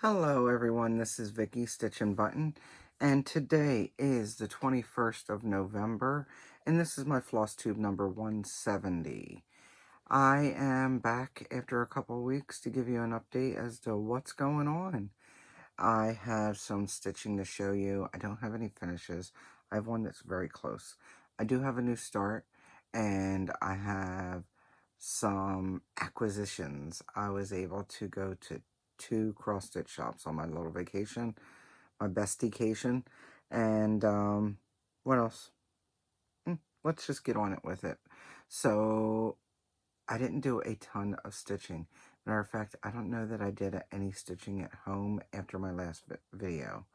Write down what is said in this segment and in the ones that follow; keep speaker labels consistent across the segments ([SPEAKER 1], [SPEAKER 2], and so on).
[SPEAKER 1] Hello everyone, this is Vicky Stitchnbutton, and today is the 21st of November, and this is my Flosstube number 170. I am back after a couple of weeks to give you an update as to what's going on. I have some stitching to show you. I don't have any finishes. I have one that's very close. I do have a new start, and I have some acquisitions. I was able to go to 2 cross-stitch shops on my little vacation, my Bestie-cation, and what else? Let's just get on it with it. So, I didn't do a ton of stitching. Matter of fact, I don't know that I did any stitching at home after my last video.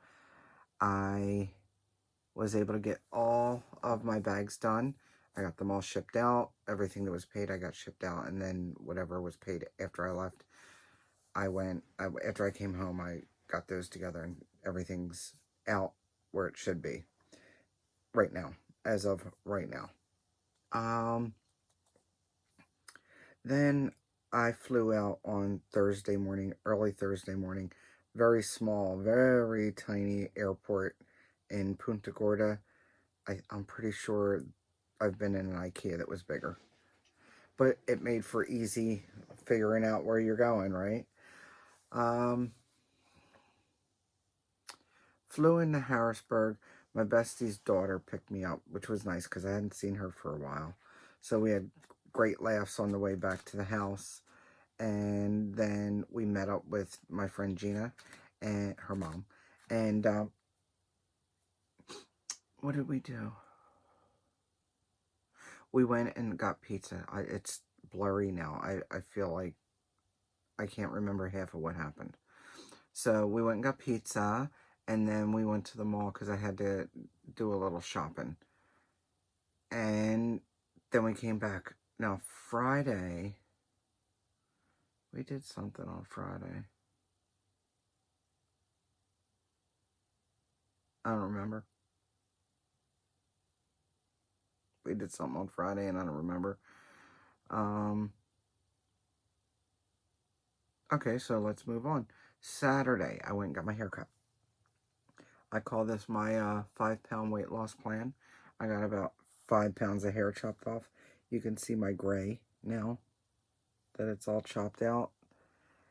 [SPEAKER 1] I was able to get all of my bags done. I got them all shipped out. Everything that was paid, I got shipped out. And then whatever was paid after I left, after I came home, I got those together and everything's out where it should be right now, as of right now. Then I flew out on Thursday morning, early Thursday morning, very small, very tiny airport in Punta Gorda. I'm pretty sure I've been in an IKEA that was bigger. But it made for easy figuring out where you're going, right? Flew into Harrisburg. My bestie's daughter picked me up, which was nice because I hadn't seen her for a while. So we had great laughs on the way back to the house. And then we met up with my friend Gina and her mom. And what did we do? We went and got pizza. It's blurry now. I feel like I can't remember half of what happened. So we went and got pizza, and then we went to the mall because I had to do a little shopping. And then we came back. Now, Friday, we did something on Friday. I don't remember. We did something on Friday, and I don't remember. Okay, so let's move on. Saturday, I went and got my hair cut. I call this my 5-pound weight loss plan. I got about 5 pounds of hair chopped off. You can see my gray now that it's all chopped out.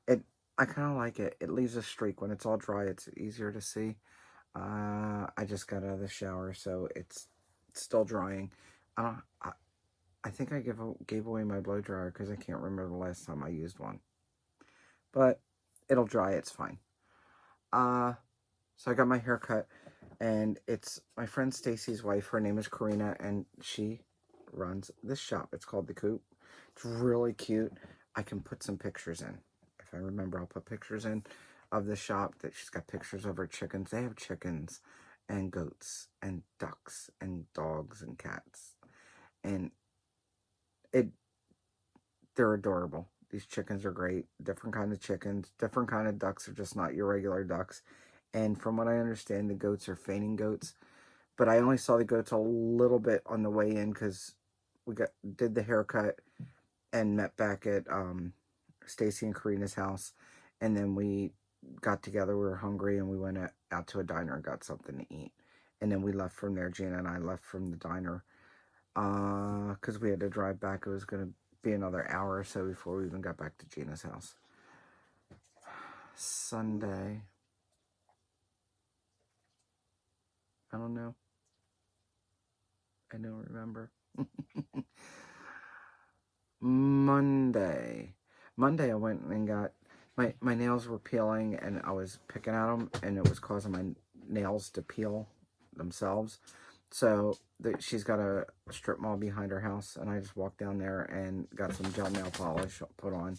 [SPEAKER 1] I kind of like it. It leaves a streak. When it's all dry, it's easier to see. I just got out of the shower, so it's still drying. I think I gave away my blow dryer because I can't remember the last time I used one. But it'll dry. It's fine. So I got my hair cut, and it's my friend Stacy's wife. Her name is Karina, and she runs this shop. It's called The Coop. It's really cute. I can put some pictures in. If I remember, I'll put pictures in of the shop. That she's got pictures of her chickens. They have chickens and goats and ducks and dogs and cats. And they're adorable. These chickens are great. Different kind of chickens. Different kind of ducks are just not your regular ducks. And from what I understand, the goats are fainting goats. But I only saw the goats a little bit on the way in because we did the haircut and met back at Stacy and Karina's house. And then we got together. We were hungry and we went out to a diner and got something to eat. And then we left from there. Gina and I left from the diner because we had to drive back. It was going to be another hour or so before we even got back to Gina's house. Sunday. I don't know. I don't remember. Monday, I went and got my nails were peeling, and I was picking at them, and it was causing my nails to peel themselves. So she's got a strip mall behind her house, and I just walked down there and got some gel nail polish put on,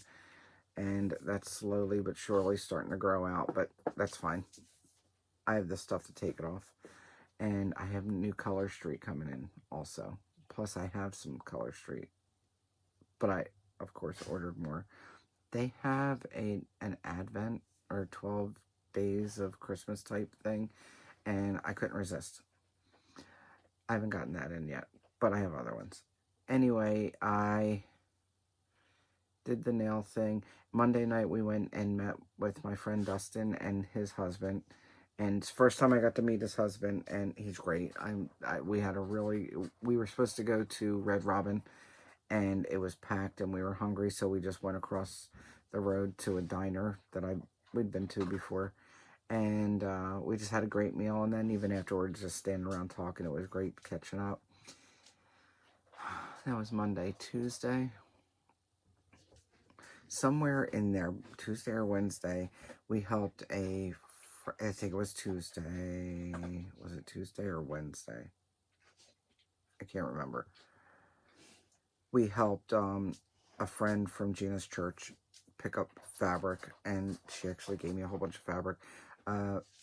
[SPEAKER 1] and that's slowly but surely starting to grow out, but that's fine. I have the stuff to take it off, and I have a new Color Street coming in also. Plus, I have some Color Street, but I, of course, ordered more. They have an Advent or 12 days of Christmas type thing, and I couldn't resist. I haven't gotten that in yet, but I have other ones. Anyway, did the nail thing. Monday night we went and met with my friend Dustin and his husband. And first time I got to meet his husband, and he's great. We were supposed to go to Red Robin, and it was packed, and we were hungry, so we just went across the road to a diner that we'd been to before, and we just had a great meal. And then even afterwards, just standing around talking, it was great catching up. That was Monday. Tuesday, somewhere in there, Tuesday or Wednesday, we helped I think it was Tuesday. Was it Tuesday or Wednesday? I can't remember. We helped a friend from Gina's church pick up fabric, and she actually gave me a whole bunch of fabric.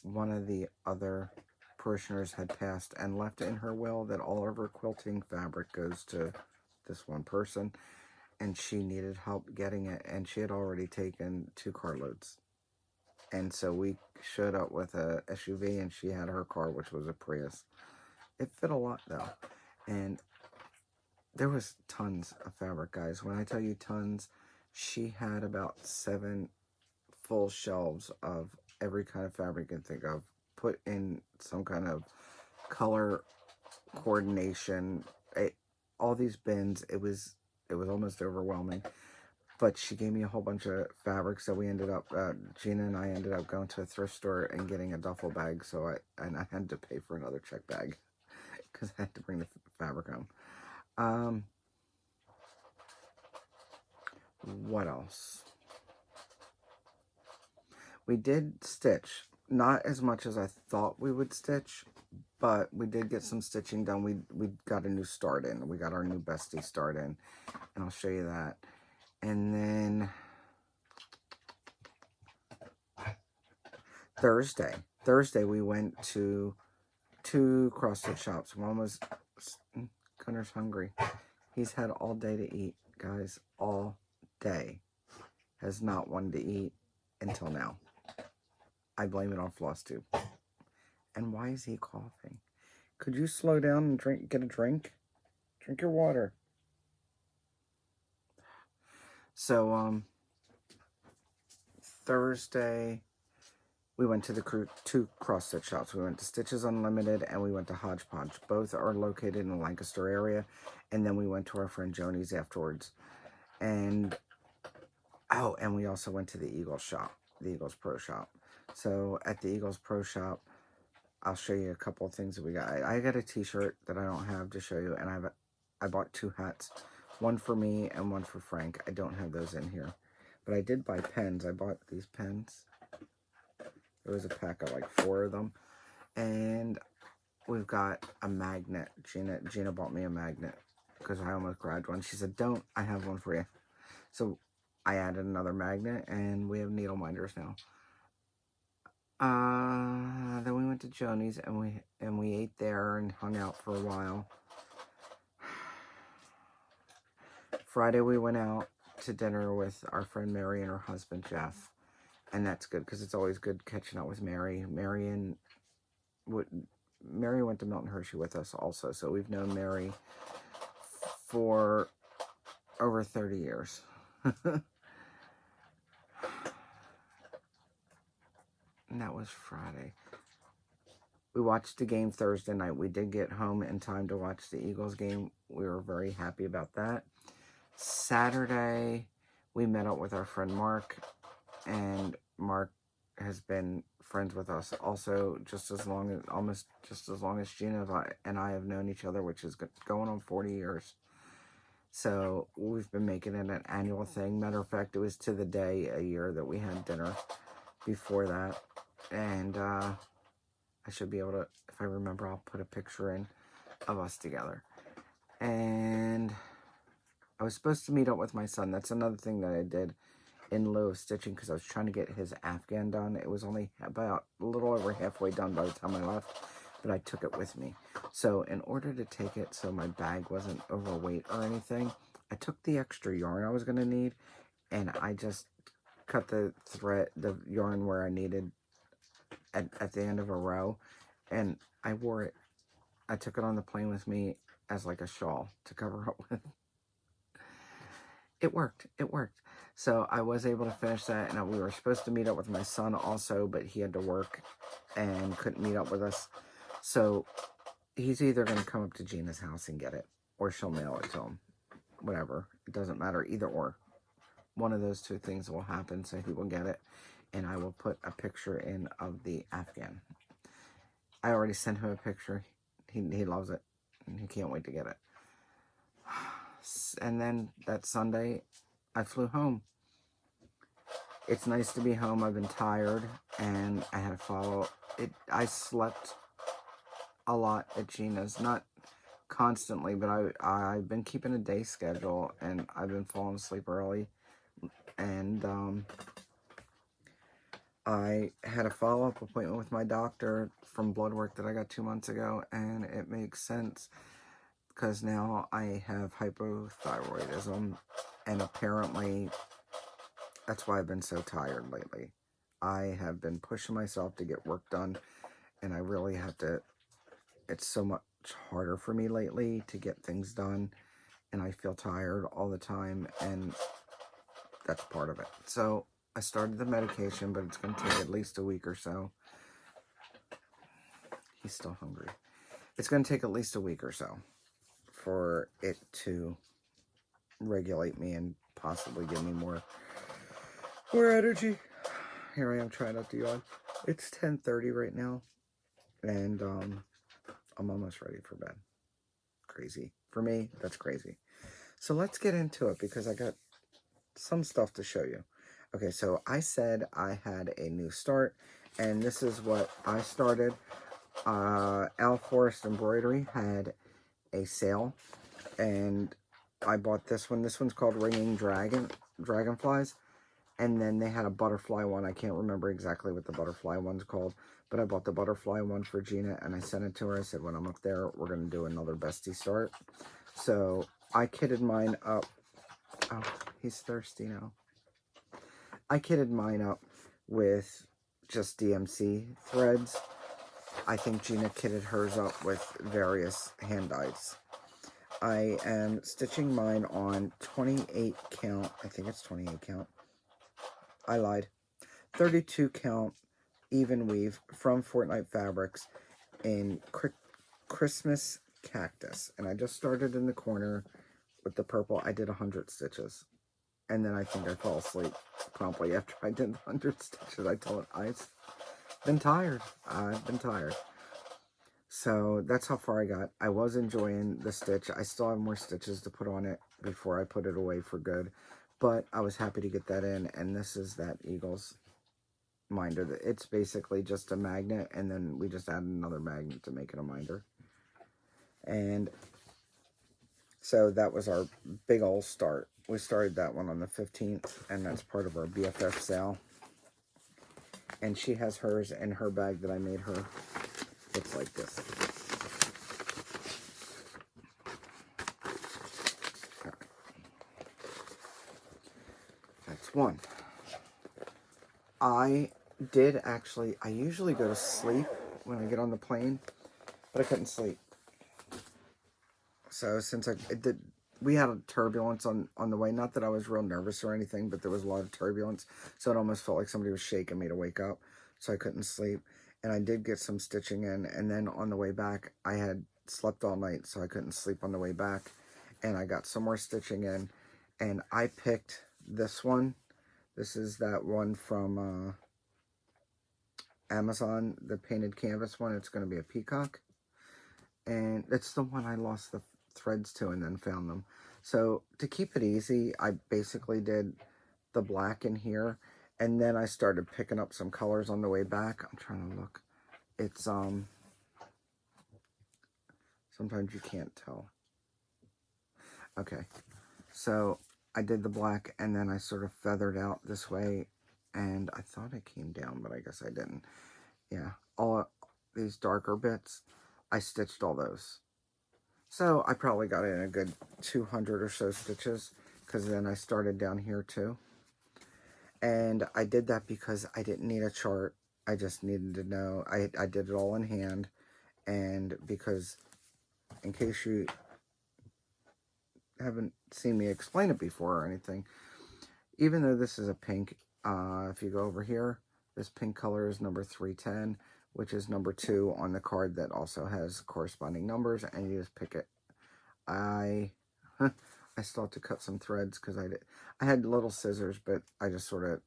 [SPEAKER 1] One of the other parishioners had passed and left in her will that all of her quilting fabric goes to this one person, and she needed help getting it, and she had already taken 2 carloads. And so we showed up with a SUV, and she had her car, which was a Prius. It fit a lot, though. And there was tons of fabric, guys. When I tell you tons, she had about 7 full shelves of every kind of fabric you can think of, put in some kind of color coordination. All these bins, it was almost overwhelming. But she gave me a whole bunch of fabric, so we ended up, Gina and I ended up going to a thrift store and getting a duffel bag, so I had to pay for another check bag, because I had to bring the fabric home. What else? We did stitch. Not as much as I thought we would stitch, but we did get some stitching done. We got a new start in. We got our new Bestie start in, and I'll show you that. And then Thursday we went to 2 cross-stitch shops. One was, Gunner's hungry. He's had all day to eat, guys, all day. Has not wanted to eat until now. I blame it on Flosstube. And why is he coughing? Could you slow down and get a drink? Drink your water. So, Thursday, we went to the 2 cross-stitch shops. We went to Stitches Unlimited, and we went to Hodgepodge. Both are located in the Lancaster area. And then we went to our friend Joni's afterwards. And, and we also went to the Eagles shop, the Eagles Pro Shop. So, at the Eagles Pro Shop, I'll show you a couple of things that we got. I got a t-shirt that I don't have to show you, and I bought 2 hats. One for me and one for Frank. I don't have those in here. But I did buy pens. I bought these pens. There was a pack of like 4 of them. And we've got a magnet. Gina bought me a magnet because I almost grabbed one. She said, don't, I have one for you. So I added another magnet, and we have needle minders now. Then we went to Joni's, and we ate there and hung out for a while. Friday we went out to dinner with our friend Mary and her husband Jeff, and that's good because it's always good catching up with Mary. Mary went to Milton Hershey with us also, so we've known Mary for over 30 years. And that was Friday. We watched the game Thursday night. We did get home in time to watch the Eagles game. We were very happy about that. Saturday, we met up with our friend Mark, and Mark has been friends with us also almost just as long as Gina and I have known each other, which is going on 40 years. So we've been making it an annual thing. Matter of fact, it was to the day a year that we had dinner before that. And I should be able to, if I remember, I'll put a picture in of us together. And I was supposed to meet up with my son. That's another thing that I did in lieu of stitching, because I was trying to get his Afghan done. It was only about a little over halfway done by the time I left, but I took it with me. So in order to take it so my bag wasn't overweight or anything, I took the extra yarn I was going to need, and I just cut the yarn where I needed at the end of a row, and I wore it. I took it on the plane with me as like a shawl to cover up with. It worked. So I was able to finish that, and we were supposed to meet up with my son also, but he had to work and couldn't meet up with us. So he's either going to come up to Gina's house and get it, or she'll mail it to him. Whatever. It doesn't matter, either or. One of those two things will happen, so he will get it, and I will put a picture in of the Afghan. I already sent him a picture. He loves it, and he can't wait to get it. And then that Sunday, I flew home. It's nice to be home. I've been tired, and I had to follow it. I slept a lot at Gina's, not constantly, but I've been keeping a day schedule, and I've been falling asleep early, and I had a follow-up appointment with my doctor from blood work that I got 2 months ago, and it makes sense because now I have hypothyroidism, and apparently that's why I've been so tired lately. I have been pushing myself to get work done, and I really have to. It's so much harder for me lately to get things done, and I feel tired all the time, and that's part of it. So I started the medication, but it's going to take at least a week or so. He's still hungry. It's going to take at least a week or so for it to regulate me and possibly give me more energy. Here I am trying not to yawn. It's 10:30 right now, and I'm almost ready for bed. Crazy. For me, that's crazy. So let's get into it because I got some stuff to show you. Okay, so I said I had a new start, and this is what I started. Al Forest Embroidery had a sale, and I bought this one. This one's called Ringing Dragonflies, and then they had a butterfly one. I can't remember exactly what the butterfly one's called, but I bought the butterfly one for Gina, and I sent it to her. I said, when I'm up there, we're going to do another bestie start. So I kitted mine up. Oh, he's thirsty now. I kitted mine up with just DMC threads. I think Gina kitted hers up with various hand dyes. I am stitching mine on 28 count. I think it's 28 count. I lied. 32 count even weave from Fortnite Fabrics in Christmas Cactus. And I just started in the corner with the purple. I did 100 stitches. And then I think I fell asleep promptly after I did 100 stitches. I told it, I've been tired. I've been tired. So that's how far I got. I was enjoying the stitch. I still have more stitches to put on it before I put it away for good. But I was happy to get that in. And this is that Eagles minder. It's basically just a magnet. And then we just added another magnet to make it a minder. And so that was our big old start. We started that one on the 15th, and that's part of our BFF sale. And she has hers in her bag that I made her. Looks like this. Right. That's one. I usually go to sleep when I get on the plane, but I couldn't sleep. So since we had a turbulence on the way. Not that I was real nervous or anything, but there was a lot of turbulence. So it almost felt like somebody was shaking me to wake up. So I couldn't sleep. And I did get some stitching in. And then on the way back, I had slept all night. So I couldn't sleep on the way back. And I got some more stitching in. And I picked this one. This is that one from Amazon, the painted canvas one. It's going to be a peacock. And it's the one I lost the threads to and then found them. So to keep it easy, I basically did the black in here, and then I started picking up some colors on the way back. I'm trying to look. It's sometimes you can't tell. Okay, so I did the black, and then I sort of feathered out this way, and I thought it came down, but I guess I didn't. Yeah, all these darker bits, I stitched all those. So I probably got in a good 200 or so stitches, because then I started down here too. And I did that because I didn't need a chart. I just needed to know. I did it all in hand. And because, in case you haven't seen me explain it before or anything, even though this is a pink, if you go over here, this pink color is number 310, which is number 2 on the card that also has corresponding numbers, and you just pick it. I still have to cut some threads because I had little scissors, but I just sort of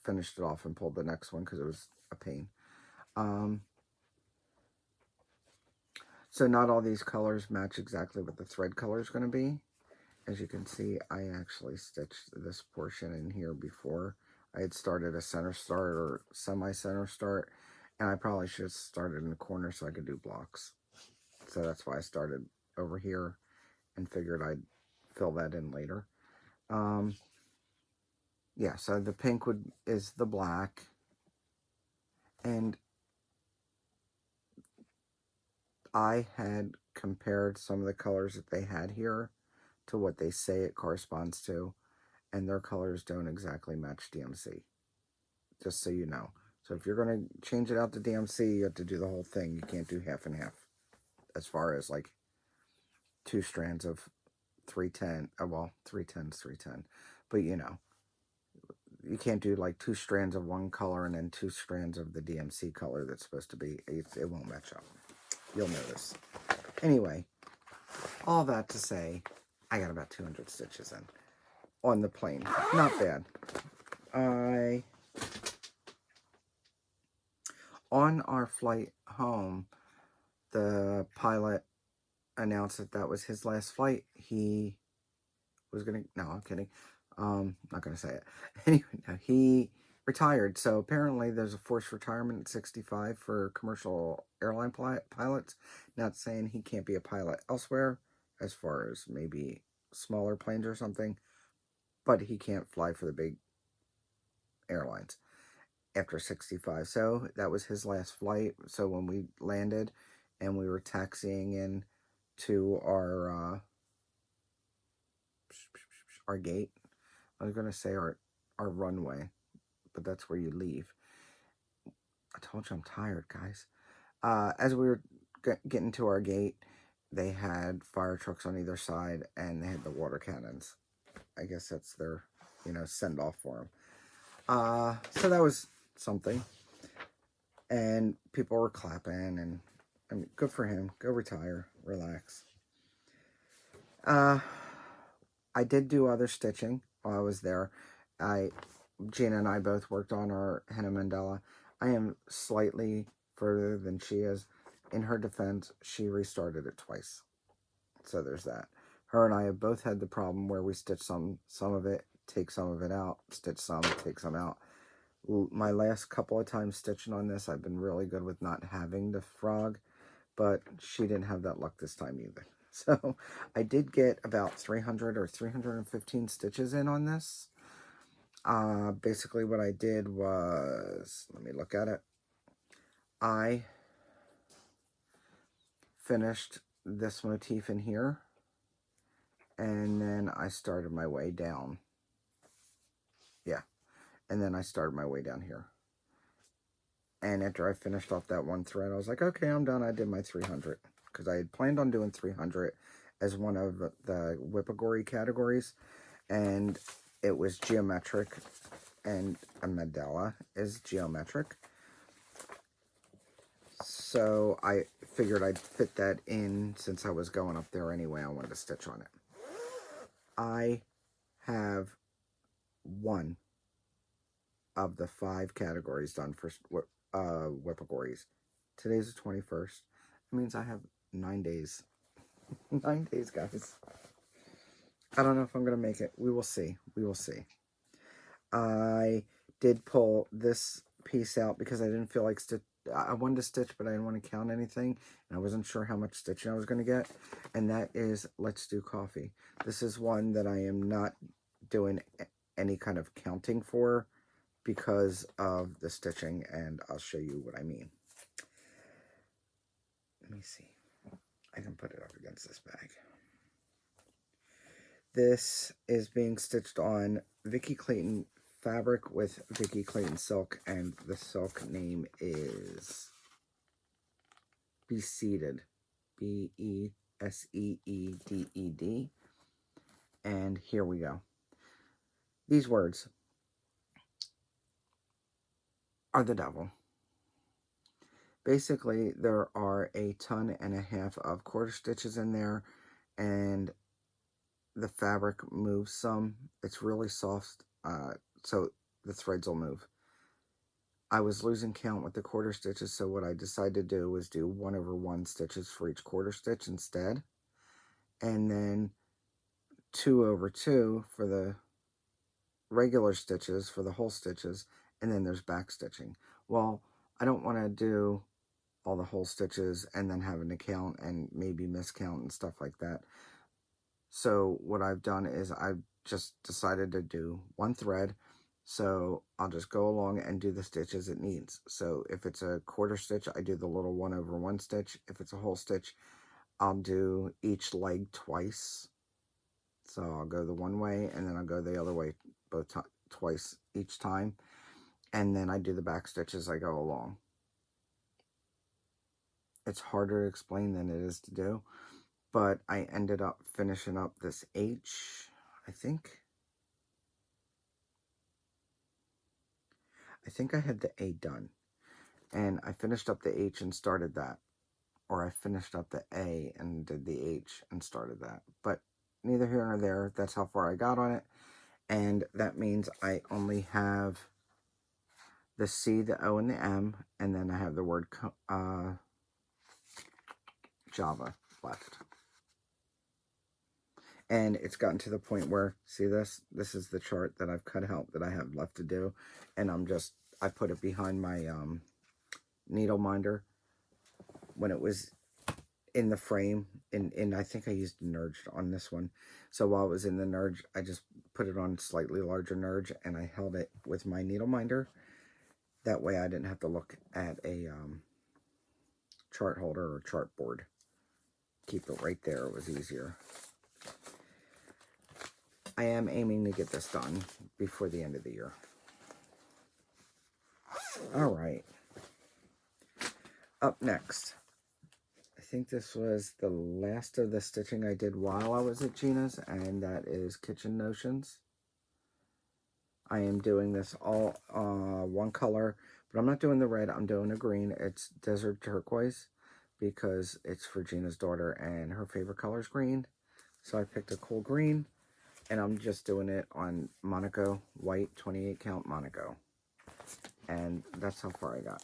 [SPEAKER 1] finished it off and pulled the next one because it was a pain. So not all these colors match exactly what the thread color is going to be. As you can see, I actually stitched this portion in here before. I had started a center start or semi-center start, and I probably should have started in the corner so I could do blocks. So that's why I started over here and figured I'd fill that in later. Yeah, so the pink is the black, and I had compared some of the colors that they had here to what they say it corresponds to, and their colors don't exactly match DMC, just so you know. So if you're going to change it out to DMC, you have to do the whole thing. You can't do half and half as far as like 2 strands of 310. Well, 310 is 310, but you know, you can't do like 2 strands of one color and then 2 strands of the DMC color that's supposed to be, it won't match up. You'll notice. Anyway, all that to say, I got about 200 stitches in on the plane. Not bad. On our flight home, the pilot announced that was his last flight. He was going to, no, I'm kidding. Not going to say it. Anyway, no, he retired. So apparently there's a forced retirement at 65 for commercial airline pilots. Not saying he can't be a pilot elsewhere, as far as maybe smaller planes or something, but he can't fly for the big airlines after 65. So that was his last flight. So when we landed and we were taxiing in to our gate, I was going to say our runway, but that's where you leave. I told you I'm tired, guys. As we were getting to our gate, they had fire trucks on either side, and they had the water cannons. I guess that's their, send off for them. So that was something. And people were clapping, and I mean, good for him. Go retire, relax. I did do other stitching while I was there. Gina and I both worked on our Henna Mandela. I am slightly further than she is. In her defense, she restarted it twice. So there's that. Her and I have both had the problem where we stitch some of it, take some of it out, stitch some, take some out. My last couple of times stitching on this, I've been really good with not having the frog, but she didn't have that luck this time either. So I did get about 300 or 315 stitches in on this. Basically what I did was, let me look at it. I finished this motif in here, and then I started my way down. Yeah, and then I started my way down here. And after I finished off that one thread, I was like, okay, I'm done. I did my 300, because I had planned on doing 300 as one of the Whippagory categories, and it was geometric, and a Mandela is geometric. So I figured I'd fit that in since I was going up there anyway. I wanted to stitch on it. I have one of the 5 categories done for Whippagories. Today's the 21st. That means I have 9 days. 9 days, guys. I don't know if I'm going to make it. We will see. We will see. I did pull this piece out because I didn't feel like I wanted to stitch, but I didn't want to count anything, and I wasn't sure how much stitching I was going to get, and that is Let's Do Coffee. This is one that I am not doing any kind of counting for because of the stitching, and I'll show you what I mean. Let me see. I can put it up against this bag. This is being stitched on Vicky Clayton fabric with Vicky Clayton silk, and the silk name is Beseeded, Beseeeded, and here we go. These words are the devil. Basically, there are a ton and a half of quarter stitches in there, and the fabric moves some. It's really soft, so the threads will move. I was losing count with the quarter stitches, so what I decided to do was do 1/1 stitches for each quarter stitch instead, and then 2/2 for the regular stitches, for the whole stitches, and then there's back stitching. Well, I don't want to do all the whole stitches and then having to count and maybe miscount and stuff like that. So what I've done is I've just decided to do one thread, so I'll just go along and do the stitches it needs. So if it's a quarter stitch, I do the little 1/1 stitch. If it's a whole stitch, I'll do each leg twice. So I'll go the one way and then I'll go the other way twice each time, and then I do the back stitch as I go along. It's harder to explain than it is to do, but I ended up finishing up this H, I think I had the A done, and I finished up the H and started that, or I finished up the A and did the H and started that, but neither here nor there. That's how far I got on it, and that means I only have the C, the O, and the M, and then I have the word Java left. And it's gotten to the point where, see this? This is the chart that I've cut out that I have left to do, and I put it behind my needle minder when it was in the frame, and I think I used Nerge on this one. So while it was in the Nerge, I just put it on slightly larger Nerge, and I held it with my needle minder. That way I didn't have to look at a chart holder or chart board. Keep it right there. It was easier. I am aiming to get this done before the end of the year. All right. Up next, I think this was the last of the stitching I did while I was at Gina's, and that is Kitchen Notions. I am doing this all one color, but I'm not doing the red. I'm doing a green. It's Desert Turquoise because it's for Gina's daughter, and her favorite color is green. So I picked a cool green, and I'm just doing it on Monaco white 28 count Monaco, and that's how far I got.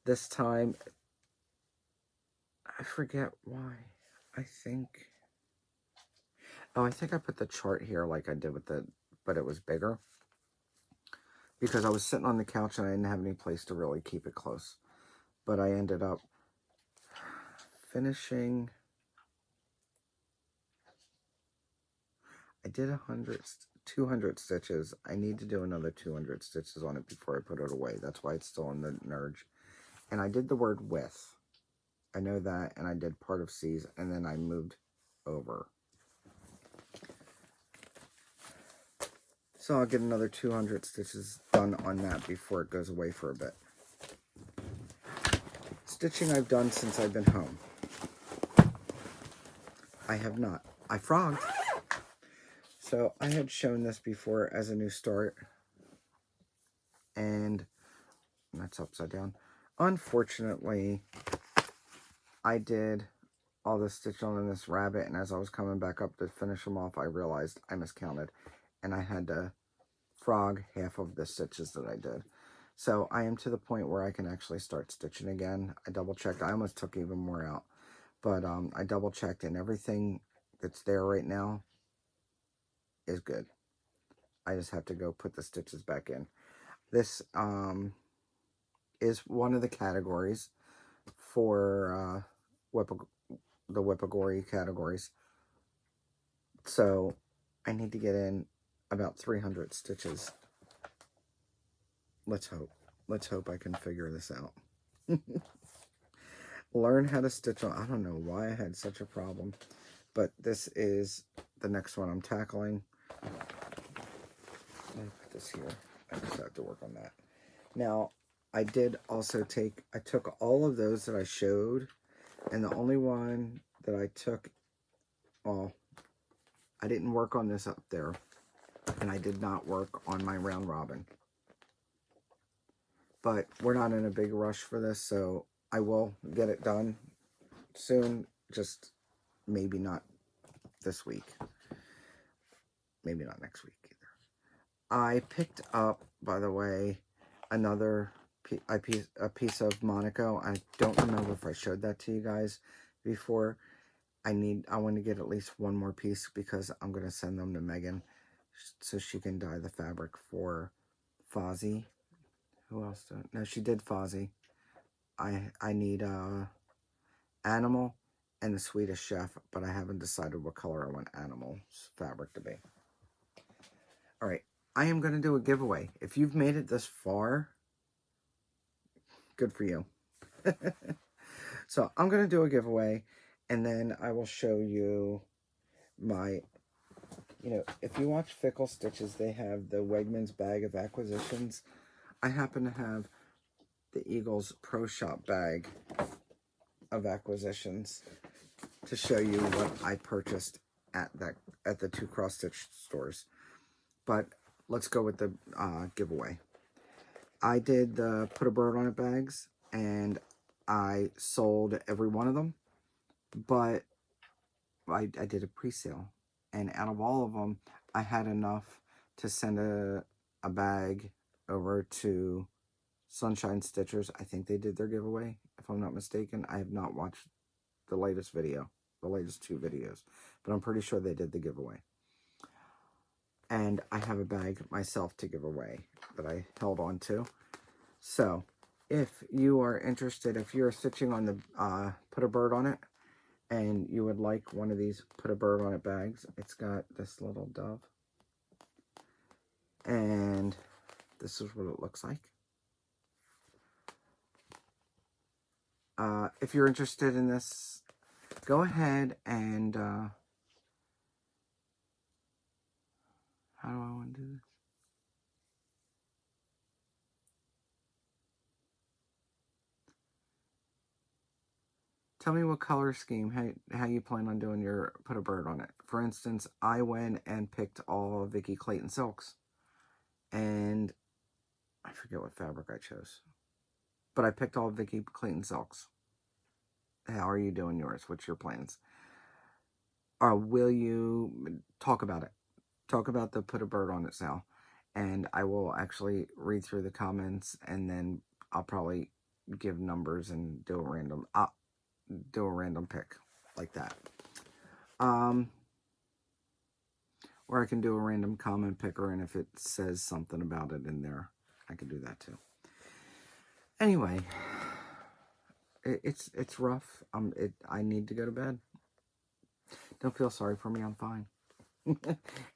[SPEAKER 1] This time, I forget why. I think I put the chart here like I did with but it was bigger because I was sitting on the couch and I didn't have any place to really keep it close. But I ended up finishing. I did 200 stitches. I need to do another 200 stitches on it before I put it away. That's why it's still in the Nerge. And I did the word with. I know that, and I did part of C's, and then I moved over. So I'll get another 200 stitches done on that before it goes away for a bit. Stitching I've done since I've been home. I have not. I frogged. So I had shown this before as a new start. And that's upside down. Unfortunately, I did all the stitch on this rabbit, and as I was coming back up to finish them off, I realized I miscounted, and I had to frog half of the stitches that I did. So I am to the point where I can actually start stitching again. I double checked. I almost took even more out, but I double checked, and everything that's there right now is good. I just have to go put the stitches back in. This is one of the categories for the Whippagory categories. So I need to get in about 300 stitches. Let's hope. Let's hope I can figure this out. Learn how to stitch on. I don't know why I had such a problem, but this is the next one I'm tackling. Let me put this here. I just have to work on that. Now, I did also I took all of those that I showed, and the only one that I took, well, I didn't work on this up there. and I did not work on my round robin. But we're not in a big rush for this, so I will get it done soon. Just maybe not this week. Maybe not next week either. I picked up, by the way, another piece of Monaco. I don't remember if I showed that to you guys before. I want to get at least one more piece because I'm going to send them to Megan so she can dye the fabric for Fozzie. Who else did? No, she did Fozzie. I need Animal and the Swedish Chef, but I haven't decided what color I want Animal's fabric to be. All right, I am going to do a giveaway. If you've made it this far, good for you. So I'm going to do a giveaway, and then I will show you my, if you watch Fickle Stitches, they have the Wegmans bag of acquisitions. I happen to have the Eagles Pro Shop bag of acquisitions to show you what I purchased at the two cross stitch stores. But let's go with the giveaway. I did the Put a Bird on It bags, and I sold every one of them, but I did a pre-sale, and out of all of them, I had enough to send a bag over to Sunshine Stitchers. I think they did their giveaway, if I'm not mistaken. I have not watched the latest video, the latest two videos, but I'm pretty sure they did the giveaway. And I have a bag myself to give away that I held on to. So, if you are interested, if you're stitching on the Put a Bird on It, and you would like one of these Put a Bird on It bags, it's got this little dove. And this is what it looks like. If you're interested in this, go ahead and, how do I want to do this? Tell me what color scheme, how you plan on doing your Put a Bird on It. For instance, I went and picked all Vicky Clayton silks. And I forget what fabric I chose. But I picked all Vicky Clayton silks. How are you doing yours? What's your plans? Will you talk about it? Talk about the Put a Bird on It sale. And I will actually read through the comments, and then I'll probably give numbers and do a random pick like that. Or I can do a random comment picker, and if it says something about it in there, I can do that too. Anyway, it's rough. I need to go to bed. Don't feel sorry for me. I'm fine.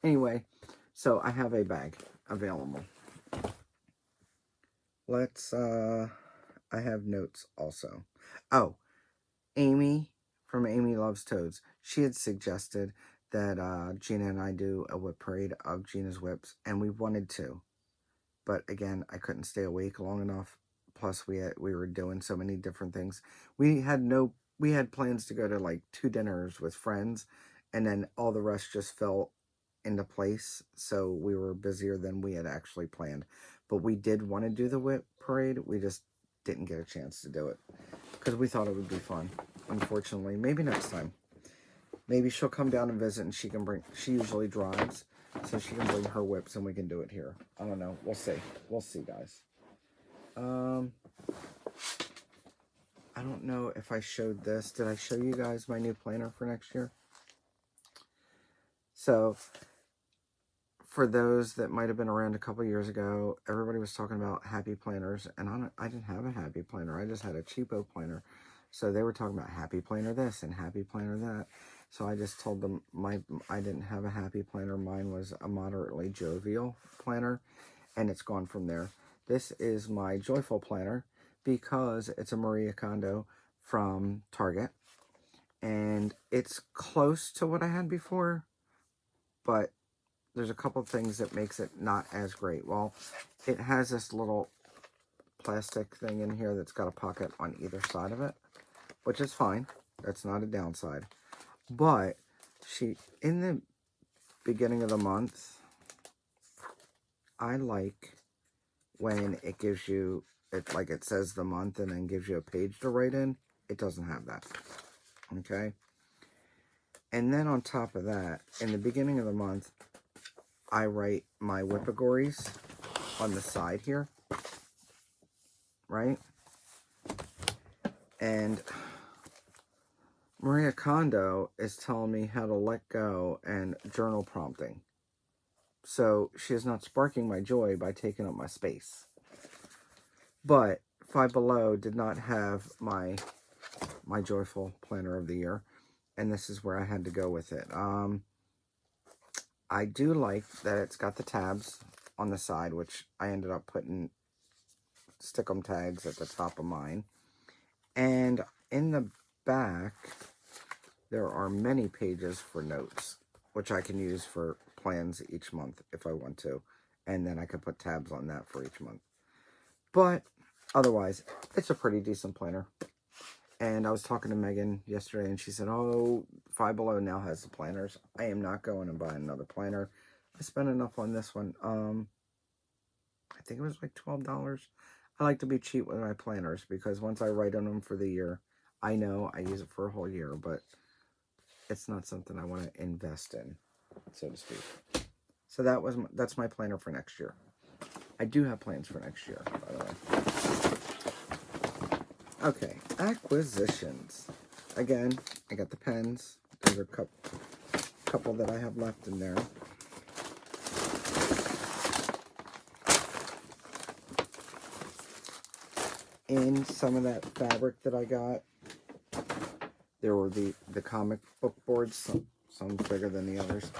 [SPEAKER 1] Anyway, so I have a bag available. I have notes also. Oh, Amy from Amy Loves Toads. She had suggested that Gina and I do a whip parade of Gina's whips, and we wanted to. But again, I couldn't stay awake long enough. Plus, we were doing so many different things. We had plans to go to like 2 dinners with friends, and then all the rest just fell into place. So we were busier than we had actually planned. But we did want to do the whip parade. We just didn't get a chance to do it because we thought it would be fun. Unfortunately, maybe next time. Maybe she'll come down and visit, and she usually drives, so she can bring her whips and we can do it here. I don't know. We'll see. We'll see, guys. I don't know if I showed this. Did I show you guys my new planner for next year? So, for those that might have been around a couple years ago, everybody was talking about happy planners, and I didn't have a happy planner. I just had a cheapo planner. So they were talking about happy planner this and happy planner that. So I just told them I didn't have a happy planner. Mine was a moderately jovial planner, and it's gone from there. This is my joyful planner because it's a Maria Kondo from Target, and it's close to what I had before, but there's a couple of things that makes it not as great. Well, it has this little plastic thing in here that's got a pocket on either side of it, which is fine. That's not a downside. But in the beginning of the month, I like when it gives you, like it says the month and then gives you a page to write in. It doesn't have that. Okay? And then on top of that, in the beginning of the month, I write my whippagories on the side here. Right? And Maria Kondo is telling me how to let go and journal prompting. So she is not sparking my joy by taking up my space. But Five Below did not have my joyful planner of the year, and this is where I had to go with it. I do like that it's got the tabs on the side, which I ended up putting stickum tags at the top of mine. And in the back, there are many pages for notes, which I can use for plans each month if I want to. And then I could put tabs on that for each month. But otherwise, it's a pretty decent planner. And I was talking to Megan yesterday, and she said, oh, Five Below now has the planners. I am not going and buying another planner. I spent enough on this one. I think it was like $12. I like to be cheap with my planners because once I write on them for the year, I know I use it for a whole year, but it's not something I want to invest in, so to speak. So that's my planner for next year. I do have plans for next year, by the way. Okay, acquisitions. Again, I got the pens. There's a couple that I have left in there. In some of that fabric that I got, there were the comic book boards, some bigger than the others,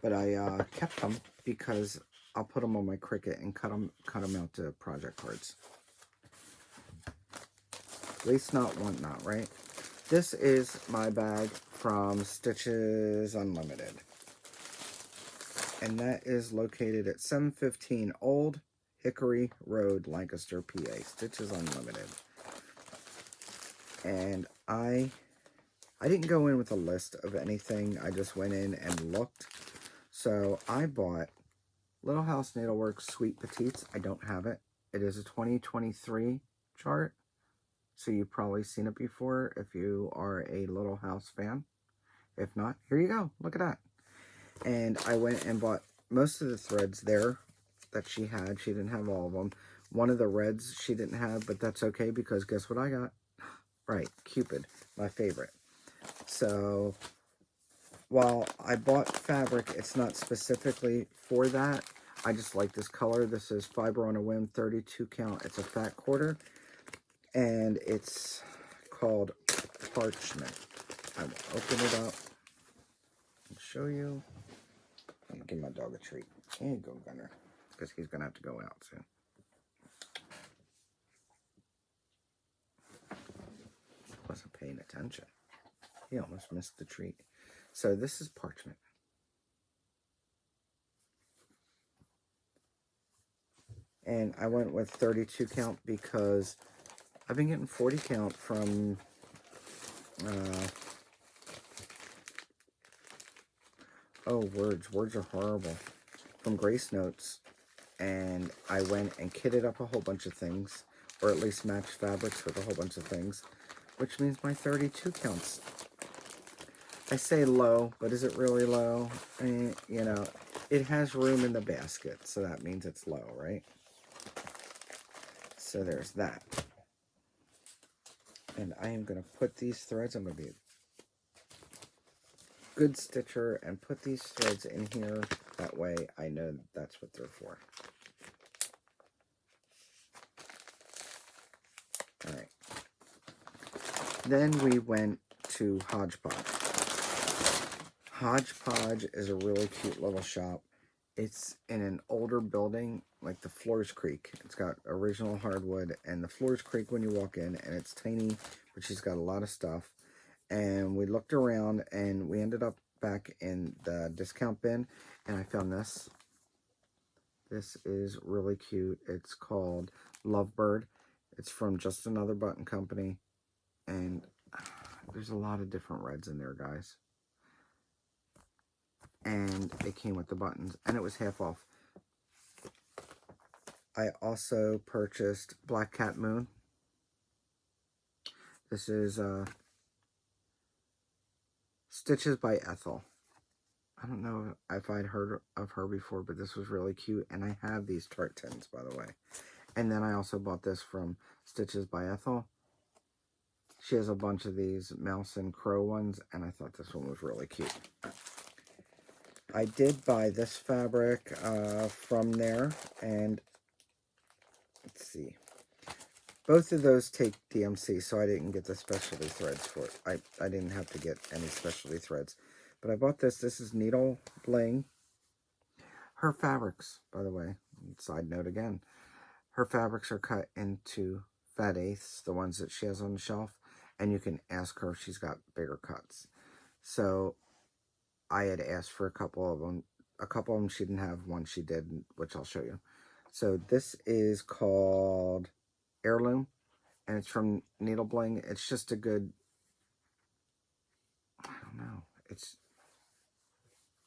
[SPEAKER 1] but I kept them because I'll put them on my Cricut and cut them out to project cards. Waste not, want not, right? This is my bag from Stitches Unlimited, and that is located at 715 Old Hickory Road, Lancaster, PA. Stitches Unlimited. And I didn't go in with a list of anything. I just went in and looked. So I bought Little House Needleworks Sweet Petites. I don't have it. It is a 2023 chart. So you've probably seen it before if you are a Little House fan. If not, here you go. Look at that. And I went and bought most of the threads there that she had. She didn't have all of them. One of the reds she didn't have, but that's okay because guess what I got? Right, Cupid, my favorite. So while I bought fabric, it's not specifically for that. I just like this color. This is Fiber on a Whim 32 count. It's a fat quarter, and it's called Parchment. I will open it up and show you. I'm gonna give my dog a treat. Here you go, Gunner, because he's gonna have to go out soon. Wasn't paying attention. He almost missed the treat. So this is Parchment. And I went with 32 count because I've been getting 40 count from words are horrible, from Grace Notes. And I went and kitted up a whole bunch of things, or at least matched fabrics with a whole bunch of things, which means my 32 counts. I say low, but is it really low? I mean, you know, it has room in the basket, so that means it's low, right? So there's that. And I am going to put these threads, I'm going to be a good stitcher and put these threads in here. That way I know that's what they're for. All right. Then we went to Hodgepodge. Hodgepodge is a really cute little shop. It's in an older building, like the floors creak. It's got original hardwood, and the floors creak when you walk in, and it's tiny, but she's got a lot of stuff. And we looked around, and we ended up back in the discount bin, and I found this. This is really cute. It's called Lovebird. It's from Just Another Button Company, and there's a lot of different reds in there, guys. And it came with the buttons, and it was half off. I also purchased Black Cat Moon. This is Stitches by Ethel. I don't know if I'd heard of her before, but this was really cute. And I have these tart tins, by the way. And then I also bought this from Stitches by Ethel. She has a bunch of these mouse and crow ones, and I thought this one was really cute. I did buy this fabric from there, and let's see. Both of those take DMC, so I didn't get the specialty threads for it. I didn't have to get any specialty threads. But I bought this. This is Needle Bling. Her fabrics, by the way, side note again, her fabrics are cut into fat eighths, the ones that she has on the shelf, and you can ask her if she's got bigger cuts. So I had asked for a couple of them. A couple of them she didn't have, one she did, which I'll show you. So this is called Heirloom, and it's from Needle Bling. It's just a good, I don't know,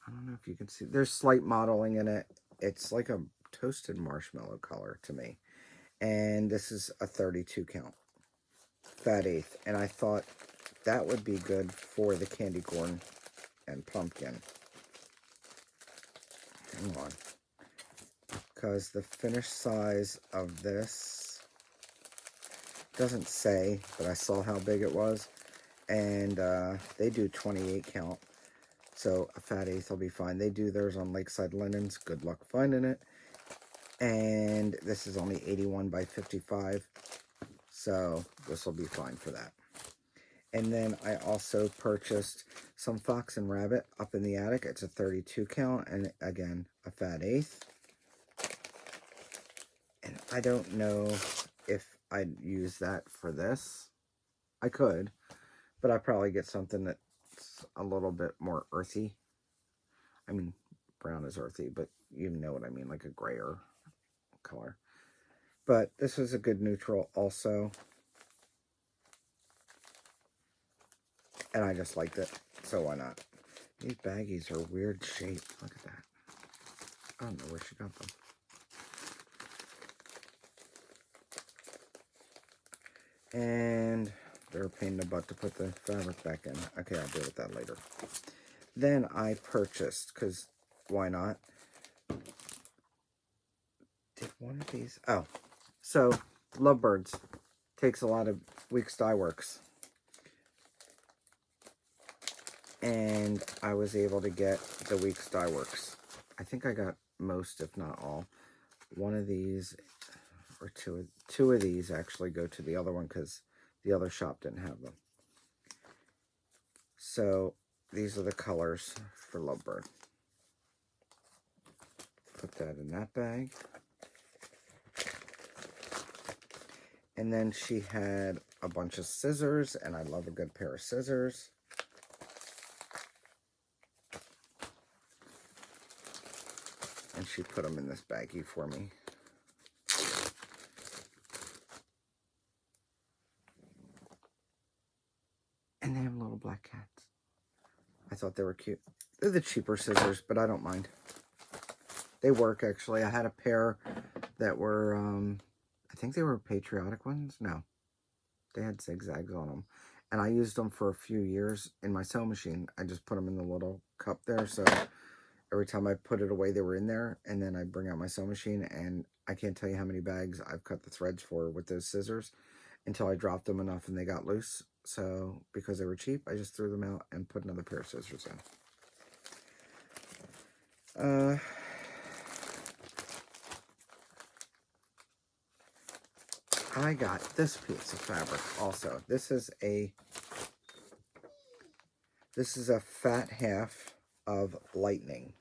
[SPEAKER 1] I don't know if you can see, there's slight modeling in it. It's like a toasted marshmallow color to me. And this is a 32 count, fat eighth. And I thought that would be good for the candy corn and pumpkin. Hang on. Because the finished size of this doesn't say, but I saw how big it was. And they do 28 count. So a fat eighth will be fine. They do theirs on Lakeside Linens. Good luck finding it. And this is only 81 by 55. So this will be fine for that. And then I also purchased some Fox and Rabbit up in the attic. It's a 32 count. And again, a fat eighth. And I don't know if I'd use that for this. I could. But I'd probably get something that's a little bit more earthy. I mean, brown is earthy, but you know what I mean, like a grayer color. But this was a good neutral also. And I just liked it, so why not? These baggies are weird shaped. Look at that. I don't know where she got them. And they're a pain in the butt to put the fabric back in. Okay, I'll deal with that later. Then I purchased, because why not? Did one of these? Oh, so Lovebirds takes a lot of Weeks Dye Works. And I was able to get the Weeks Dye Works. I think I got most, if not all. One of these, or two of these actually go to the other one because the other shop didn't have them. So these are the colors for Lovebird. Put that in that bag. And then she had a bunch of scissors, and I love a good pair of scissors. And she put them in this baggie for me. And they have little black cats. I thought they were cute. They're the cheaper scissors, but I don't mind. They work, actually. I had a pair that were, I think they were patriotic ones. No. They had zigzags on them. And I used them for a few years in my sewing machine. I just put them in the little cup there. So every time I put it away, they were in there. And then I bring out my sewing machine. And I can't tell you how many bags I've cut the threads for with those scissors until I dropped them enough and they got loose. So because they were cheap, I just threw them out and put another pair of scissors in. I got this piece of fabric also. This is a fat half of Lightning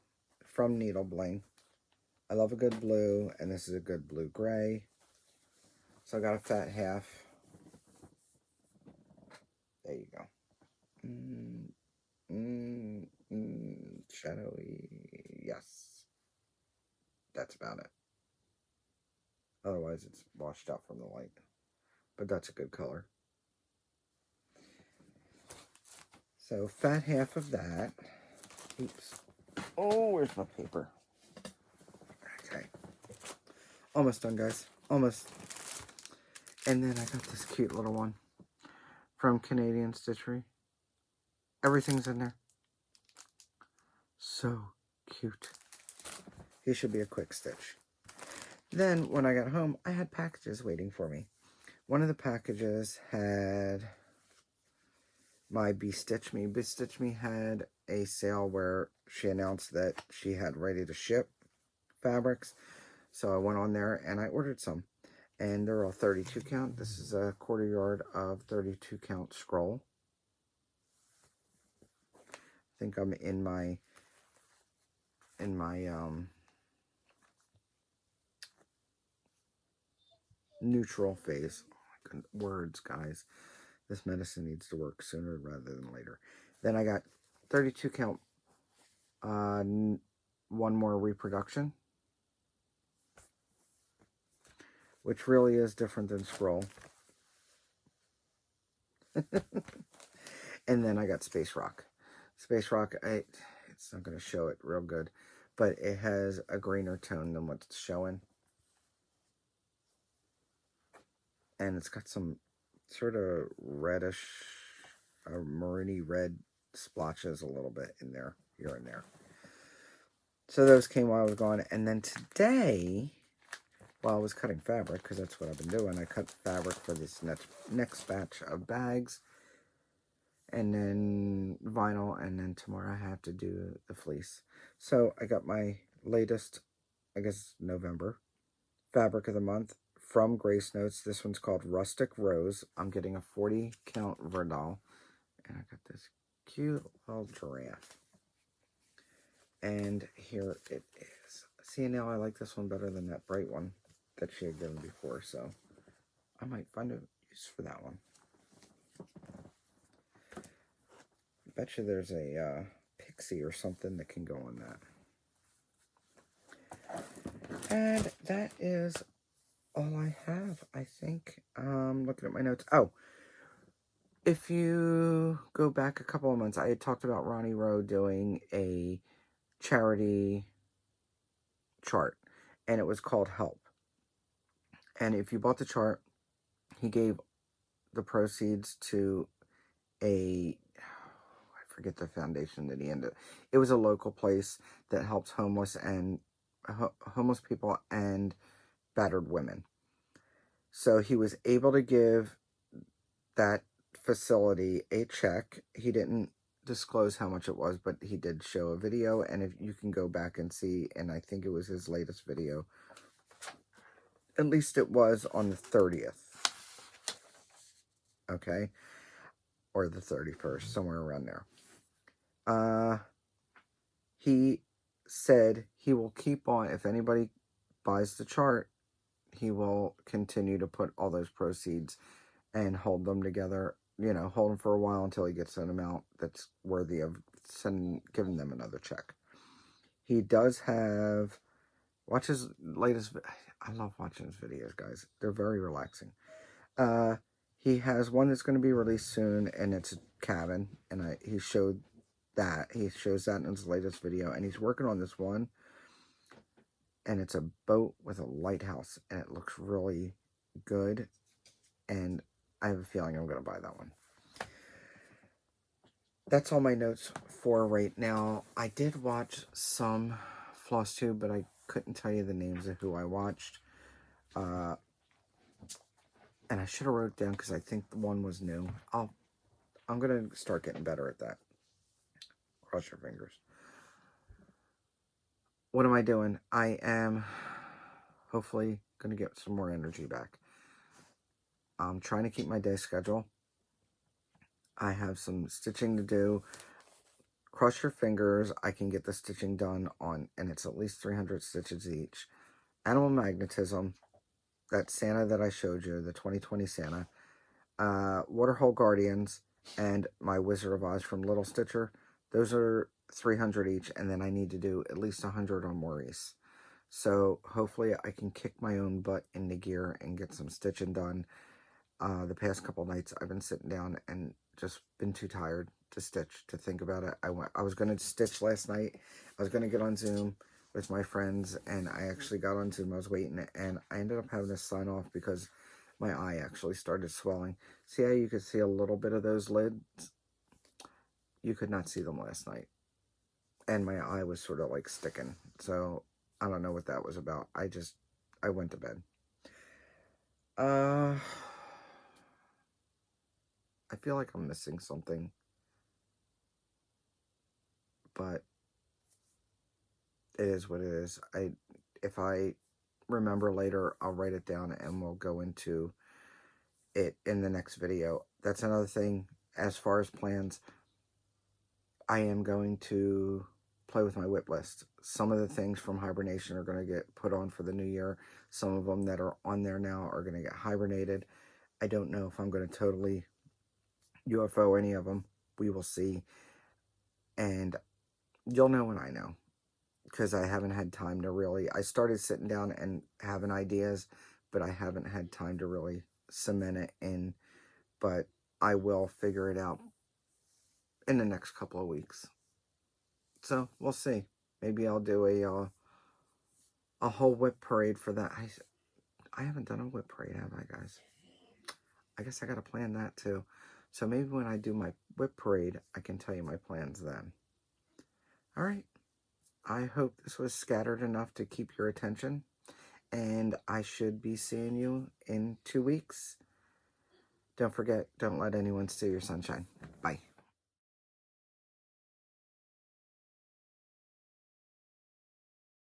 [SPEAKER 1] from Needle Bling. I love a good blue, and this is a good blue gray. So I got a fat half. There you go. Shadowy. Yes. That's about it. Otherwise, it's washed out from the light. But that's a good color. So, fat half of that. Oops. Oh, where's my paper? Okay. Almost done, guys. Almost. And then I got this cute little one from Canadian Stitchery. Everything's in there. So cute. He should be a quick stitch. Then, when I got home, I had packages waiting for me. One of the packages had my Bestitch Me. Bestitch Me had a sale where she announced that she had ready to ship fabrics. So I went on there and I ordered some. And they're all 32 count. This is a 1/4 yard of 32 count scroll. I think I'm in my neutral phase. Oh my goodness, words, guys. This medicine needs to work sooner rather than later. Then I got 32 count, one more reproduction, which really is different than scroll. And then I got Space Rock. Space Rock, it's not going to show it real good, but it has a greener tone than what's showing. And it's got some sort of reddish, maroony red splotches a little bit in there, here and there. So those came while I was gone. And then today, while I was cutting fabric, because that's what I've been doing, I cut fabric for this next batch of bags. And then vinyl. And then tomorrow I have to do the fleece. So I got my latest, I guess, November fabric of the month from Grace Notes. This one's called Rustic Rose. I'm getting a 40 count Verdal. And I got this cute little giraffe. And here it is. See, now I like this one better than that bright one that she had given before. So I might find a use for that one. I bet you there's a pixie or something that can go on that. And that is all I have, I think. Looking at my notes. Oh, if you go back a couple of months, I had talked about Ronnie Rowe doing a charity chart, and it was called Help. And if you bought the chart, he gave the proceeds to I forget the foundation that he ended. It was a local place that helps homeless people and battered women. So he was able to give that facility a check. He didn't disclose how much it was, but he did show a video, and if you can go back and see, and I think it was his latest video. At least it was on the 30th. Okay? Or the 31st, somewhere around there. He said he will keep on, if anybody buys the chart, he will continue to put all those proceeds and hold them together, hold them for a while until he gets an amount that's worthy of giving them another check. He does have, watch his latest, I love watching his videos, guys. They're very relaxing. He has one that's going to be released soon, and it's a cabin, and he showed that. He shows that in his latest video, and he's working on this one, and it's a boat with a lighthouse, and it looks really good, and I have a feeling I'm going to buy that one. That's all my notes for right now. I did watch some Flosstube, but I couldn't tell you the names of who I watched. And I should have wrote it down because I think the one was new. I'm going to start getting better at that. Cross your fingers. What am I doing? I am hopefully going to get some more energy back. I'm trying to keep my day schedule. I have some stitching to do. Cross your fingers. I can get the stitching done on, and it's at least 300 stitches each. Animal Magnetism. That Santa that I showed you, the 2020 Santa. Waterhole Guardians, and my Wizard of Oz from Little Stitcher. Those are 300 each, and then I need to do at least 100 on Maurice. So hopefully I can kick my own butt into gear and get some stitching done. The past couple nights I've been sitting down and just been too tired to stitch, to think about it. I was going to stitch last night. I was going to get on Zoom with my friends, and I actually got on Zoom. I was waiting, and I ended up having to sign off because my eye actually started swelling. See how you could see a little bit of those lids? You could not see them last night. And my eye was sort of like sticking. So I don't know what that was about. I went to bed. I feel like I'm missing something. But it is what it is. If I remember later, I'll write it down and we'll go into it in the next video. That's another thing as far as plans. I am going to play with my whip list. Some of the things from hibernation are going to get put on for the new year. Some of them that are on there now are going to get hibernated. I don't know if I'm going to totally UFO any of them. We will see. And you'll know when I know, because I haven't had time to really, I started sitting down and having ideas, but I haven't had time to really cement it in. But I will figure it out in the next couple of weeks. So we'll see. Maybe I'll do a whole whip parade for that. I haven't done a whip parade, have I, guys? I guess I got to plan that too. So maybe when I do my whip parade, I can tell you my plans then. All right. I hope this was scattered enough to keep your attention. And I should be seeing you in 2 weeks. Don't forget, don't let anyone steal your sunshine. Bye.